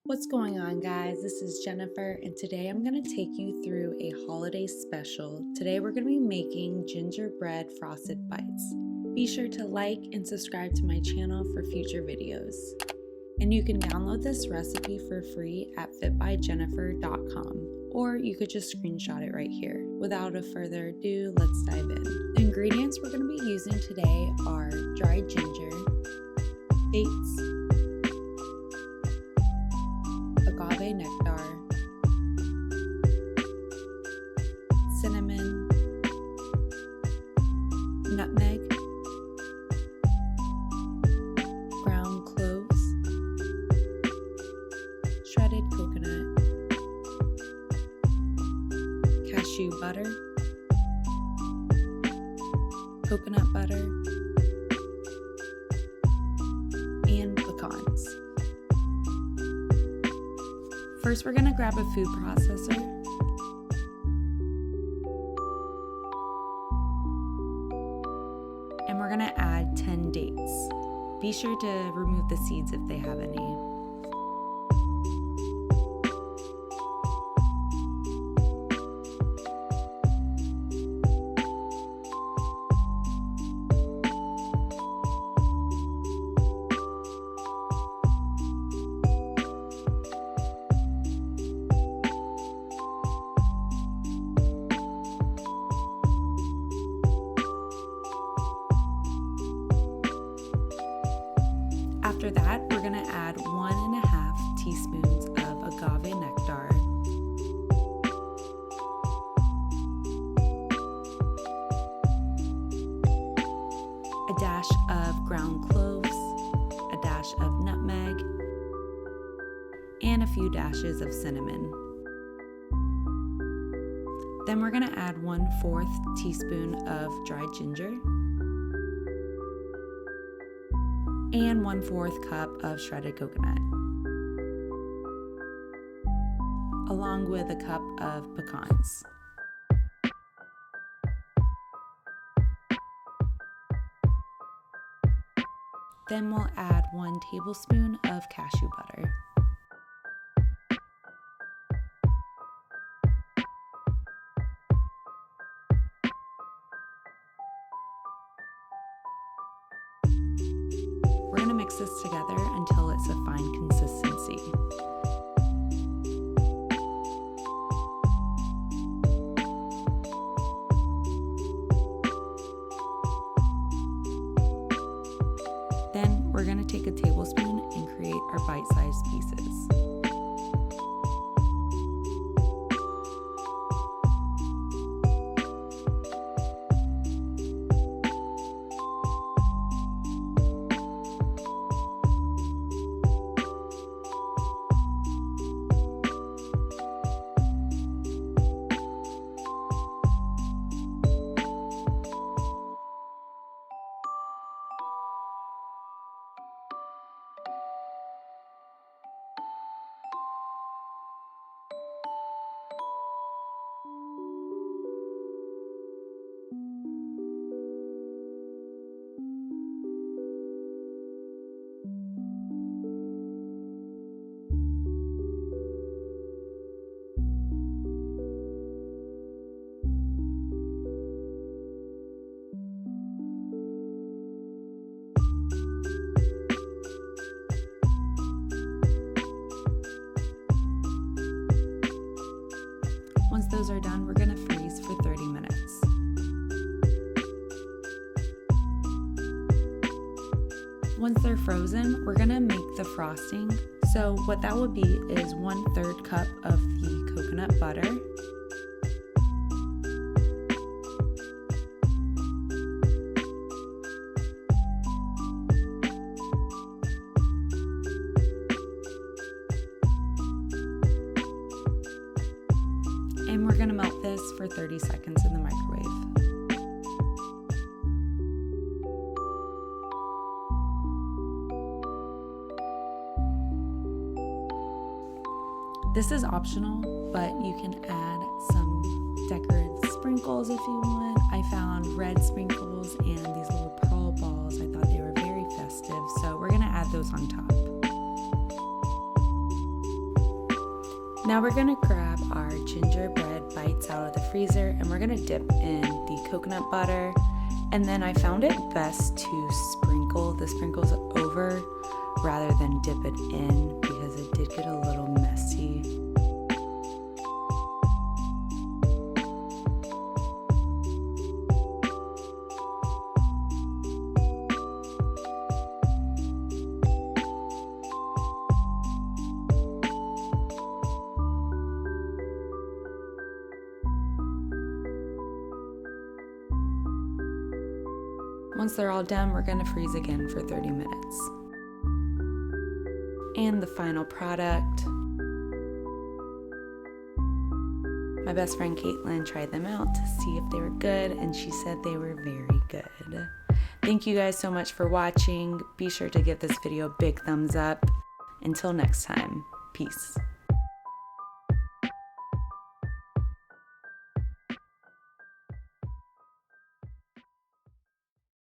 What's going on, guys? This is Jennifer, and today I'm going to take you through a holiday special. Today we're going to be making gingerbread frosted bites. Be sure to like and subscribe to my channel for future videos. And you can download this recipe for free at fitbyjennifer.com, or you could just screenshot it right here. Without a further ado, let's dive in. The ingredients we're going to be using today are dried ginger, dates, agave nectar, cinnamon, nutmeg, ground cloves, shredded coconut, cashew butter, coconut butter, and pecans. First, we're going to grab a food processor. And we're going to add 10 dates. Be sure to remove the seeds if they have any. After that, we're going to add 1.5 teaspoons of agave nectar, a dash of ground cloves, a dash of nutmeg, and a few dashes of cinnamon. Then we're going to add 1/4 teaspoon of dried ginger, and 1/4 cup of shredded coconut, along with a cup of pecans. Then we'll add 1 tablespoon of cashew butter. We're going to mix this together until it's a fine consistency. Then we're going to take a tablespoon and create our bite-sized pieces. Once those are done, we're going to freeze for 30 minutes. Once they're frozen, we're going to make the frosting. So what that would be is 1/3 cup of the coconut butter, and we're going to melt this for 30 seconds in the microwave. This is optional, but you can add some decorative sprinkles if you want. I found red sprinkles and these little pearl balls. I thought they were very festive, so we're going to add those on top. Now we're gonna grab our gingerbread bites out of the freezer and we're gonna dip in the coconut butter. And then I found it best to sprinkle the sprinkles over rather than dip it in because it did get a little messy. Once they're all done, we're going to freeze again for 30 minutes. And the final product. My best friend Caitlin tried them out to see if they were good, and she said they were very good. Thank you guys so much for watching. Be sure to give this video a big thumbs up. Until next time, peace.